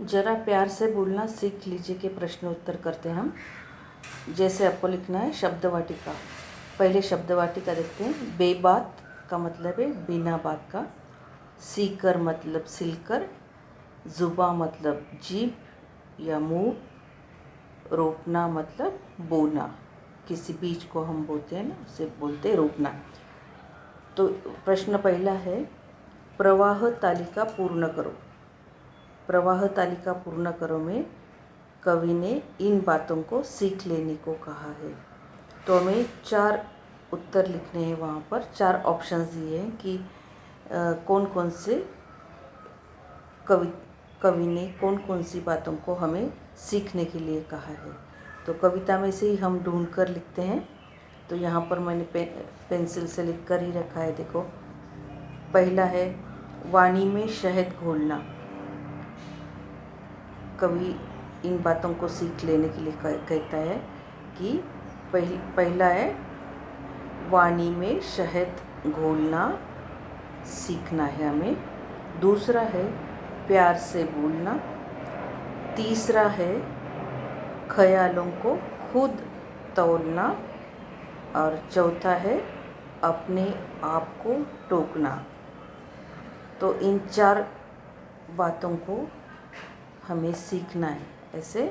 ज़रा प्यार से बोलना सीख लीजिए के प्रश्न उत्तर करते हैं हम। जैसे आपको लिखना है शब्द वाटिका। पहले शब्द वाटिका देखते हैं। बेबात का मतलब है बिना बात का। सीकर मतलब सिलकर। जुबा मतलब जीभ या मुँह। रोपना मतलब बोना। किसी बीज को हम बोते हैं ना, उसे बोलते हैं रोपना। तो प्रश्न पहला है, प्रवाह तालिका पूर्ण करो। प्रवाह तालिका पूर्ण करो में कवि ने इन बातों को सीख लेने को कहा है। तो हमें 4 उत्तर लिखने हैं। वहाँ पर 4 ऑप्शंस दिए हैं कि कौन कौन से कवि ने कौन कौन सी बातों को हमें सीखने के लिए कहा है। तो कविता में से ही हम ढूंढ कर लिखते हैं। तो यहाँ पर मैंने पेंसिल से लिख कर ही रखा है। देखो, पहला है वाणी में शहद घोलना। कवि इन बातों को सीख लेने के लिए कहता है कि पहला है वाणी में शहद घोलना सीखना है हमें। दूसरा है प्यार से बोलना। तीसरा है ख्यालों को खुद तोलना। और चौथा है अपने आप को टोकना। तो इन 4 बातों को हमें सीखना है। ऐसे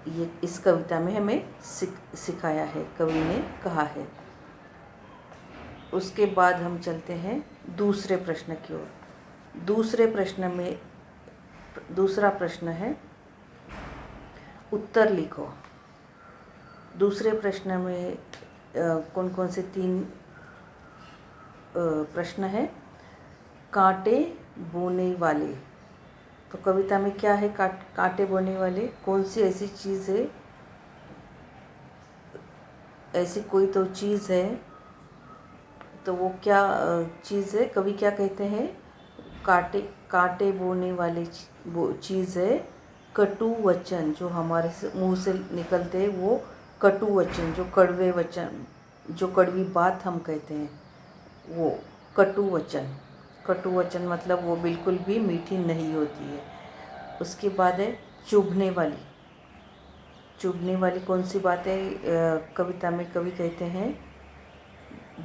ये इस कविता में हमें सिखाया है, कवि ने कहा है। उसके बाद हम चलते हैं दूसरे प्रश्न की ओर। दूसरे प्रश्न में दूसरा प्रश्न है उत्तर लिखो। दूसरे प्रश्न में कौन कौन से 3 प्रश्न है। कांटे बोने वाले। तो कविता में क्या है? कांटे बोने वाले कौन सी ऐसी चीज़ है, ऐसी कोई तो चीज़ है। तो वो क्या चीज़ है? कवि क्या कहते हैं? कांटे बोने वाली वो चीज़ है कटु वचन। जो हमारे मुंह से निकलते हैं वो कटु वचन, जो कड़वे वचन, जो कड़वी बात हम कहते हैं वो कटु वचन। कटु वचन मतलब वो बिल्कुल भी मीठी नहीं होती है। उसके बाद है चुभने वाली। चुभने वाली कौन सी बात है? कविता में कवि कहते हैं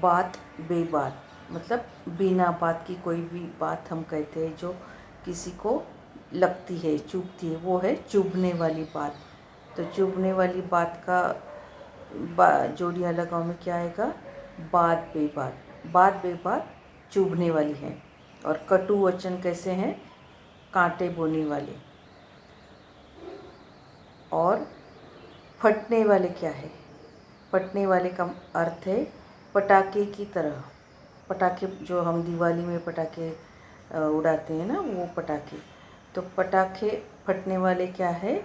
बात बेबात, मतलब बिना बात की कोई भी बात हम कहते हैं जो किसी को लगती है, चुभती है, वो है चुभने वाली बात। तो चुभने वाली बात का जोड़ियाँ लगाओ में क्या आएगा? बात बेबात। बात बेबात चुभने वाली है। और कटु वचन कैसे हैं? कांटे बोने वाले। और फटने वाले क्या है? फटने वाले का अर्थ है पटाखे की तरह। पटाखे जो हम दिवाली में पटाखे उड़ाते हैं ना, वो पटाखे। तो पटाखे फटने वाले क्या है?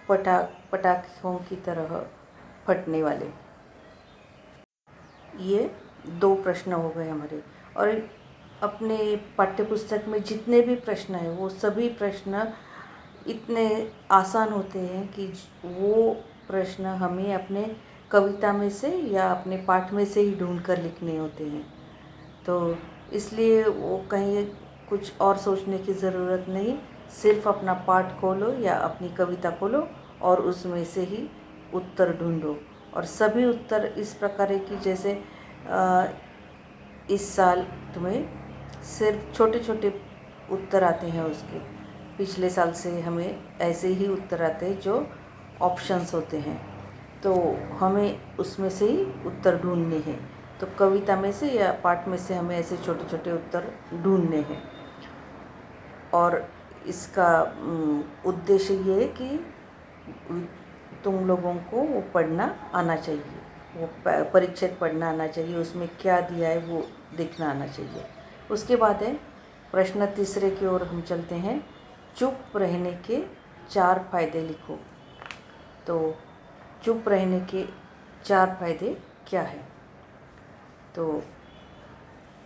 पटाखों की तरह फटने वाले। ये 2 प्रश्न हो गए हमारे। और अपने पाठ्यपुस्तक में जितने भी प्रश्न हैं वो सभी प्रश्न इतने आसान होते हैं कि वो प्रश्न हमें अपने कविता में से या अपने पाठ में से ही ढूंढ कर लिखने होते हैं। तो इसलिए वो कहीं कुछ और सोचने की ज़रूरत नहीं। सिर्फ अपना पाठ खोलो या अपनी कविता खोलो और उसमें से ही उत्तर ढूंढो। और सभी उत्तर इस प्रकार है कि जैसे इस साल तुम्हें सिर्फ छोटे छोटे उत्तर आते हैं उसके। पिछले साल से हमें ऐसे ही उत्तर आते हैं जो ऑप्शंस होते हैं। तो हमें उसमें से ही उत्तर ढूंढने हैं। तो कविता में से या पाठ में से हमें ऐसे छोटे छोटे उत्तर ढूंढने हैं। और इसका उद्देश्य ये है कि तुम लोगों को वो पढ़ना आना चाहिए, वो परीक्षित पढ़ना आना चाहिए। उसमें क्या दिया है वो देखना आना चाहिए। उसके बाद है प्रश्न तीसरे की ओर हम चलते हैं। चुप रहने के 4 फायदे लिखो। तो चुप रहने के 4 फायदे क्या है? तो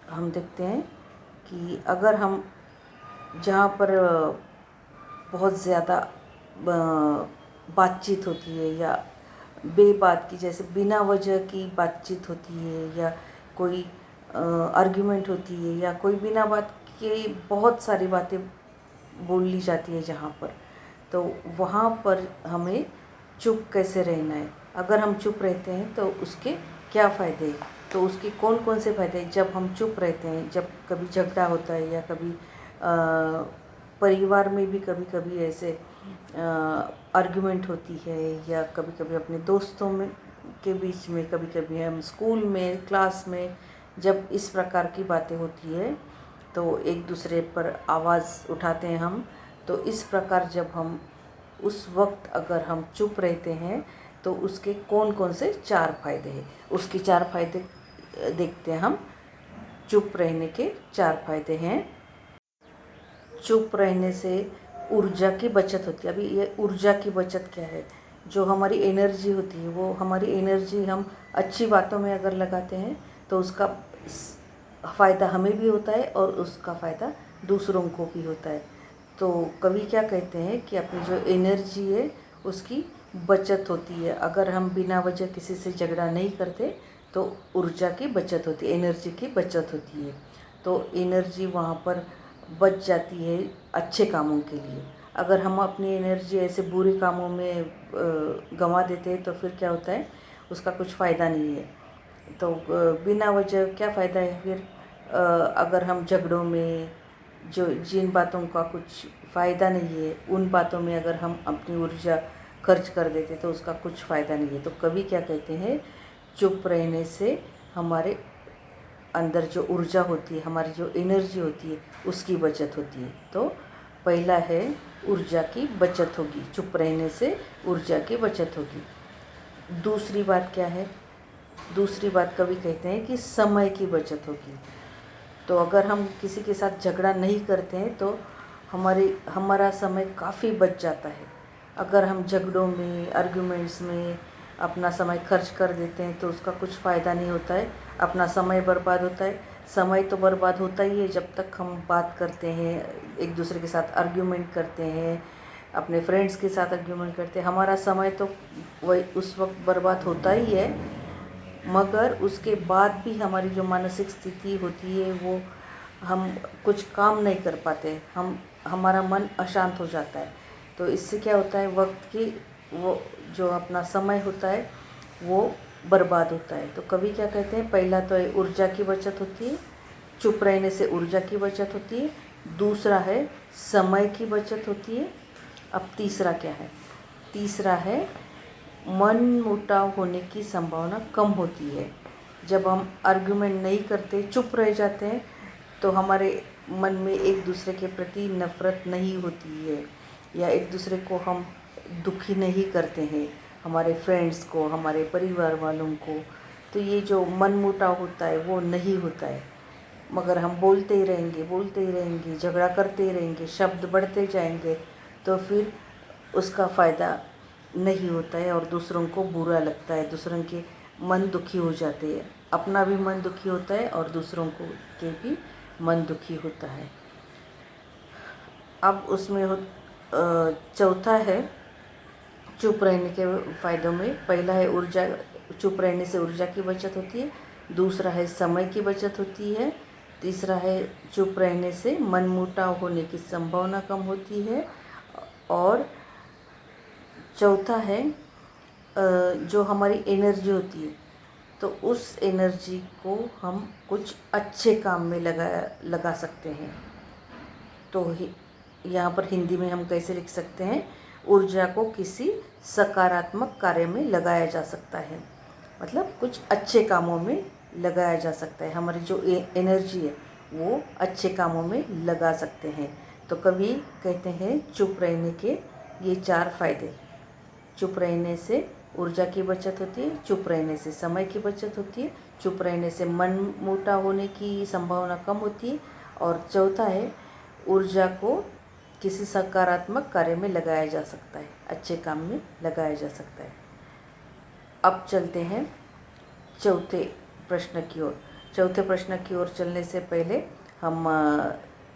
हम देखते हैं कि अगर हम जहाँ पर बहुत ज़्यादा बातचीत होती है या बेबात की, जैसे बिना वजह की बातचीत होती है या कोई आर्ग्यूमेंट होती है या कोई बिना बात के बहुत सारी बातें बोल ली जाती है जहाँ पर, तो वहाँ पर हमें चुप कैसे रहना है। अगर हम चुप रहते हैं तो उसके क्या फ़ायदे हैं, तो उसके कौन कौन से फ़ायदे हैं। जब हम चुप रहते हैं, जब कभी झगड़ा होता है या कभी परिवार में भी कभी कभी ऐसे आर्गुमेंट होती है, या कभी कभी अपने दोस्तों में के बीच में, कभी कभी हम स्कूल में, क्लास में, जब इस प्रकार की बातें होती है तो एक दूसरे पर आवाज़ उठाते हैं हम। तो इस प्रकार जब हम उस वक्त अगर हम चुप रहते हैं तो उसके कौन कौन से 4 फायदे हैं, उसके 4 फायदे देखते हैं हम। चुप रहने के 4 फायदे हैं। चुप रहने से ऊर्जा की बचत होती है। अभी ये ऊर्जा की बचत क्या है, जो हमारी एनर्जी होती है, वो हमारी एनर्जी हम अच्छी बातों में अगर लगाते हैं तो उसका फ़ायदा हमें भी होता है और उसका फ़ायदा दूसरों को भी होता है। तो कवि क्या कहते हैं कि अपनी जो एनर्जी है उसकी बचत होती है। अगर हम बिना वजह किसी से झगड़ा नहीं करते तो ऊर्जा की बचत होती है, एनर्जी की बचत होती है। तो एनर्जी वहाँ पर बच जाती है अच्छे कामों के लिए। अगर हम अपनी एनर्जी ऐसे बुरे कामों में गंवा देते हैं तो फिर क्या होता है, उसका कुछ फ़ायदा नहीं है। तो बिना वजह क्या फ़ायदा है फिर। अगर हम झगड़ों में जो जिन बातों का कुछ फ़ायदा नहीं है, उन बातों में अगर हम अपनी ऊर्जा खर्च कर देते तो उसका कुछ फ़ायदा नहीं है। तो कवि क्या कहते हैं, चुप रहने से हमारे अंदर जो ऊर्जा होती है, हमारी जो एनर्जी होती है, उसकी बचत होती है। तो पहला है ऊर्जा की बचत होगी, चुप रहने से ऊर्जा की बचत होगी। दूसरी बात क्या है, दूसरी बात कवि कहते हैं कि समय की बचत होगी। तो अगर हम किसी के साथ झगड़ा नहीं करते हैं तो हमारा समय काफ़ी बच जाता है। अगर हम झगड़ों में, आर्गुमेंट्स में अपना समय खर्च कर देते हैं तो उसका कुछ फ़ायदा नहीं होता है, अपना समय बर्बाद होता है। समय तो बर्बाद होता ही है जब तक हम बात करते हैं, एक दूसरे के साथ आर्गुमेंट करते हैं, अपने फ्रेंड्स के साथ आर्गुमेंट करते हैं, हमारा समय तो वही उस वक्त बर्बाद होता ही है। मगर उसके बाद भी हमारी जो मानसिक स्थिति होती है वो हम कुछ काम नहीं कर पाते, हमारा मन अशांत हो जाता है। तो इससे क्या होता है, वक्त की वो जो अपना समय होता है वो बर्बाद होता है। तो कवि क्या कहते हैं, पहला तो है ऊर्जा की बचत होती है, चुप रहने से ऊर्जा की बचत होती है। दूसरा है समय की बचत होती है। अब तीसरा क्या है, तीसरा है मन मुटाव होने की संभावना कम होती है। जब हम आर्गुमेंट नहीं करते, चुप रह जाते हैं, तो हमारे मन में एक दूसरे के प्रति नफ़रत नहीं होती है, या एक दूसरे को हम दुखी नहीं करते हैं, हमारे फ्रेंड्स को, हमारे परिवार वालों को। तो ये जो मन मुटाव होता है वो नहीं होता है। मगर हम बोलते ही रहेंगे, बोलते ही रहेंगे, झगड़ा करते ही रहेंगे, शब्द बढ़ते जाएंगे, तो फिर उसका फ़ायदा नहीं होता है और दूसरों को बुरा लगता है, दूसरों के मन दुखी हो जाते हैं, अपना भी मन दुखी होता है और दूसरों को के भी मन दुखी होता है। अब उसमें चौथा है चुप रहने के फ़ायदों में, पहला है ऊर्जा, चुप रहने से ऊर्जा की बचत होती है। दूसरा है समय की बचत होती है। तीसरा है चुप रहने से मनमुटाव होने की संभावना कम होती है। और चौथा है जो हमारी एनर्जी होती है, तो उस एनर्जी को हम कुछ अच्छे काम में लगा सकते हैं। तो यहाँ पर हिंदी में हम कैसे लिख सकते हैं, ऊर्जा को किसी सकारात्मक कार्य में लगाया जा सकता है, मतलब कुछ अच्छे कामों में लगाया जा सकता है। हमारी जो एनर्जी है वो अच्छे कामों में लगा सकते हैं। तो कवि कहते हैं चुप रहने के ये 4 फायदे। चुप रहने से ऊर्जा की बचत होती है, चुप रहने से समय की बचत होती है, चुप रहने से मन मुटाव होने की संभावना कम होती है, और चौथा है ऊर्जा को किसी सकारात्मक कार्य में लगाया जा सकता है, अच्छे काम में लगाया जा सकता है। अब चलते हैं चौथे प्रश्न की ओर। चौथे प्रश्न की ओर चलने से पहले हम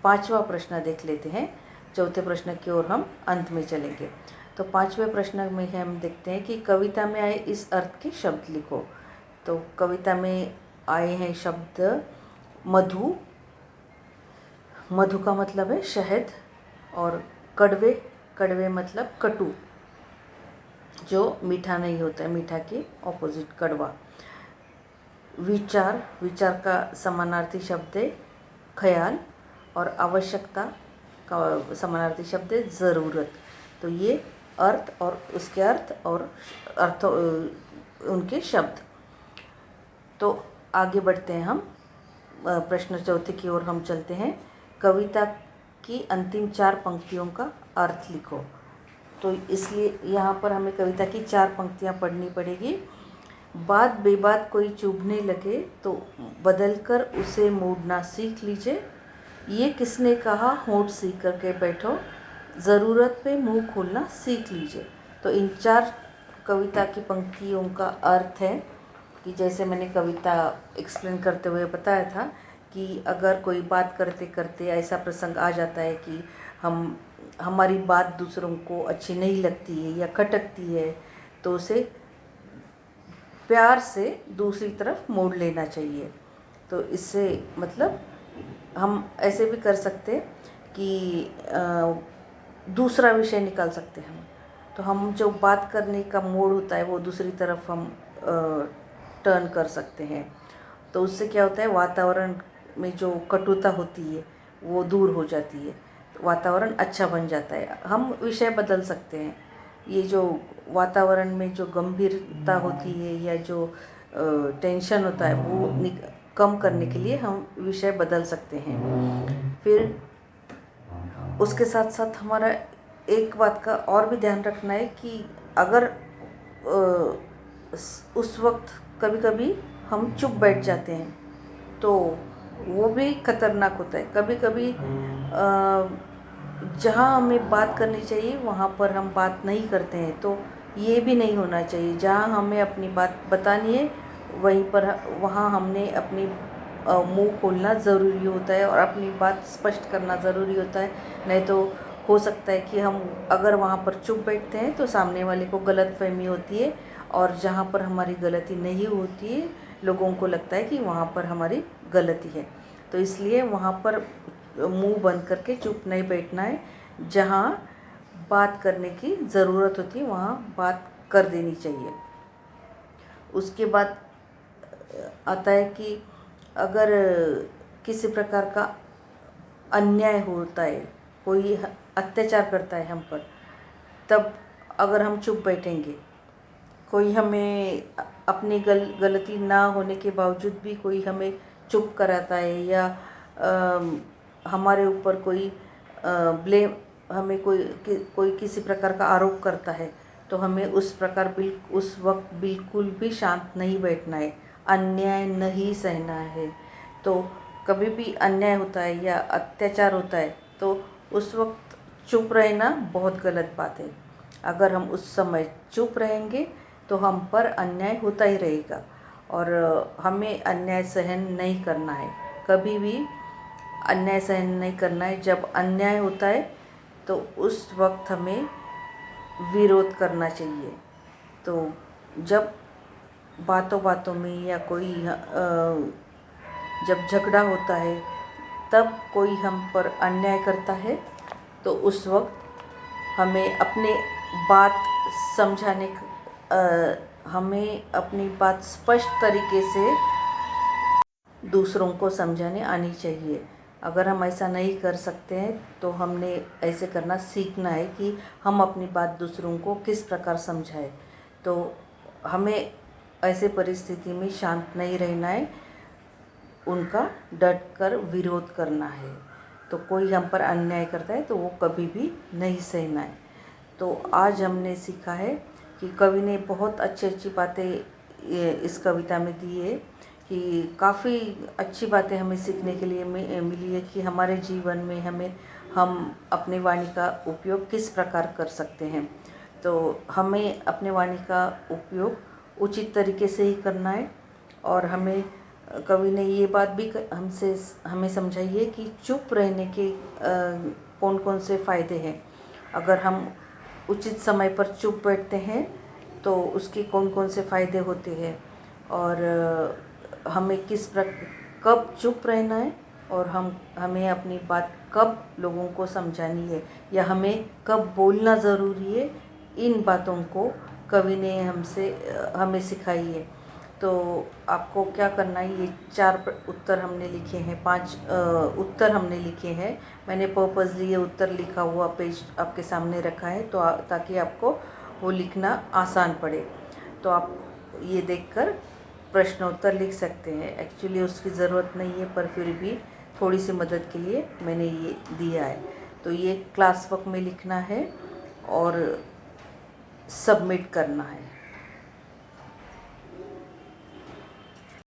5वां प्रश्न देख लेते हैं। चौथे प्रश्न की ओर हम अंत में चलेंगे। तो 5वें प्रश्न में हम देखते हैं कि कविता में आए इस अर्थ के शब्द लिखो। तो कविता में आए हैं शब्द मधु, मधु का मतलब है शहद, और कड़वे, कड़वे मतलब कटु, जो मीठा नहीं होता है, मीठा के ऑपोजिट कड़वा। विचार, विचार का समानार्थी शब्द है ख्याल, और आवश्यकता का समानार्थी शब्द है ज़रूरत। तो ये अर्थ और उसके अर्थ और अर्थ उनके शब्द। तो आगे बढ़ते हैं हम, प्रश्न चौथे की ओर हम चलते हैं। कविता की अंतिम 4 पंक्तियों का अर्थ लिखो। तो इसलिए यहाँ पर हमें कविता की 4 पंक्तियाँ पढ़नी पड़ेगी। बात बेबात कोई चुभने लगे तो बदलकर उसे मोड़ना सीख लीजिए। ये किसने कहा, होंठ सीख करके बैठो, ज़रूरत पे मुंह खोलना सीख लीजिए। तो इन 4 कविता की पंक्तियों का अर्थ है कि जैसे मैंने कविता एक्सप्लेन करते हुए बताया था कि अगर कोई बात करते करते ऐसा प्रसंग आ जाता है कि हमारी बात दूसरों को अच्छी नहीं लगती है या खटकती है, तो उसे प्यार से दूसरी तरफ मोड़ लेना चाहिए। तो इससे मतलब हम ऐसे भी कर सकते कि दूसरा विषय निकाल सकते हैं हम। तो हम जो बात करने का मोड़ होता है वो दूसरी तरफ हम टर्न कर सकते हैं। तो उससे क्या होता है, वातावरण में जो कटुता होती है वो दूर हो जाती है, वातावरण अच्छा बन जाता है। हम विषय बदल सकते हैं। ये जो वातावरण में जो गंभीरता होती है या जो टेंशन होता है वो कम करने के लिए हम विषय बदल सकते हैं। फिर उसके साथ साथ हमारा एक बात का और भी ध्यान रखना है कि अगर उस वक्त कभी कभी हम चुप बैठ जाते हैं तो वो भी खतरनाक होता है। कभी कभी जहाँ हमें बात करनी चाहिए वहाँ पर हम बात नहीं करते हैं, तो ये भी नहीं होना चाहिए। जहाँ हमें अपनी बात बतानी है वहीं पर वहाँ हमने अपनी मुंह खोलना ज़रूरी होता है और अपनी बात स्पष्ट करना ज़रूरी होता है। नहीं तो हो सकता है कि हम अगर वहाँ पर चुप बैठते हैं तो सामने वाले को गलतफहमी होती है, और जहाँ पर हमारी गलती नहीं होती है लोगों को लगता है कि वहाँ पर हमारी गलती है। तो इसलिए वहाँ पर मुंह बंद करके चुप नहीं बैठना है। जहाँ बात करने की ज़रूरत होती है वहाँ बात कर देनी चाहिए। उसके बाद आता है कि अगर किसी प्रकार का अन्याय होता है, कोई अत्याचार करता है हम पर, तब अगर हम चुप बैठेंगे, कोई हमें अपनी गलती ना होने के बावजूद भी कोई हमें चुप कराता है या हमारे ऊपर कोई ब्लेम, हमें कोई किसी प्रकार का आरोप करता है, तो हमें उस वक्त बिल्कुल भी शांत नहीं बैठना है, अन्याय नहीं सहना है। तो कभी भी अन्याय होता है या अत्याचार होता है तो उस वक्त चुप रहना बहुत गलत बात है। अगर हम उस समय चुप रहेंगे तो हम पर अन्याय होता ही रहेगा और हमें अन्याय सहन नहीं करना है। कभी भी अन्याय सहन नहीं करना है। जब अन्याय होता है तो उस वक्त हमें विरोध करना चाहिए। तो जब बातों बातों में या कोई जब झगड़ा होता है, तब कोई हम पर अन्याय करता है, तो उस वक्त हमें अपने बात समझाने हमें अपनी बात स्पष्ट तरीके से दूसरों को समझाने आनी चाहिए। अगर हम ऐसा नहीं कर सकते हैं तो हमने ऐसे करना सीखना है कि हम अपनी बात दूसरों को किस प्रकार समझाएं। तो हमें ऐसे परिस्थिति में शांत नहीं रहना है, उनका डट कर विरोध करना है। तो कोई हम पर अन्याय करता है तो वो कभी भी नहीं सहना है। तो आज हमने सीखा है कि कवि ने बहुत अच्छी अच्छी बातें इस कविता में दी है, कि काफ़ी अच्छी बातें हमें सीखने के लिए मिली है कि हमारे जीवन में हम अपने वाणी का उपयोग किस प्रकार कर सकते हैं। तो हमें अपने वाणी का उपयोग उचित तरीके से ही करना है। और कवि ने ये बात भी हमें समझाई है कि चुप रहने के कौन कौन से फ़ायदे हैं। अगर हम उचित समय पर चुप बैठते हैं तो उसके कौन कौन से फ़ायदे होते हैं, और हमें कब चुप रहना है और हमें अपनी बात कब लोगों को समझानी है या हमें कब बोलना ज़रूरी है, इन बातों को कवि ने हमें सिखाई है। तो आपको क्या करना है, ये 4 उत्तर हमने लिखे हैं, 5 उत्तर हमने लिखे हैं। मैंने पर्पसली ये उत्तर लिखा हुआ पेज आपके सामने रखा है तो ताकि आपको वो लिखना आसान पड़े। तो आप ये देखकर प्रश्नोत्तर लिख सकते हैं। एक्चुअली उसकी ज़रूरत नहीं है, पर फिर भी थोड़ी सी मदद के लिए मैंने ये दिया है। तो ये क्लास वर्क में लिखना है और सबमिट करना है।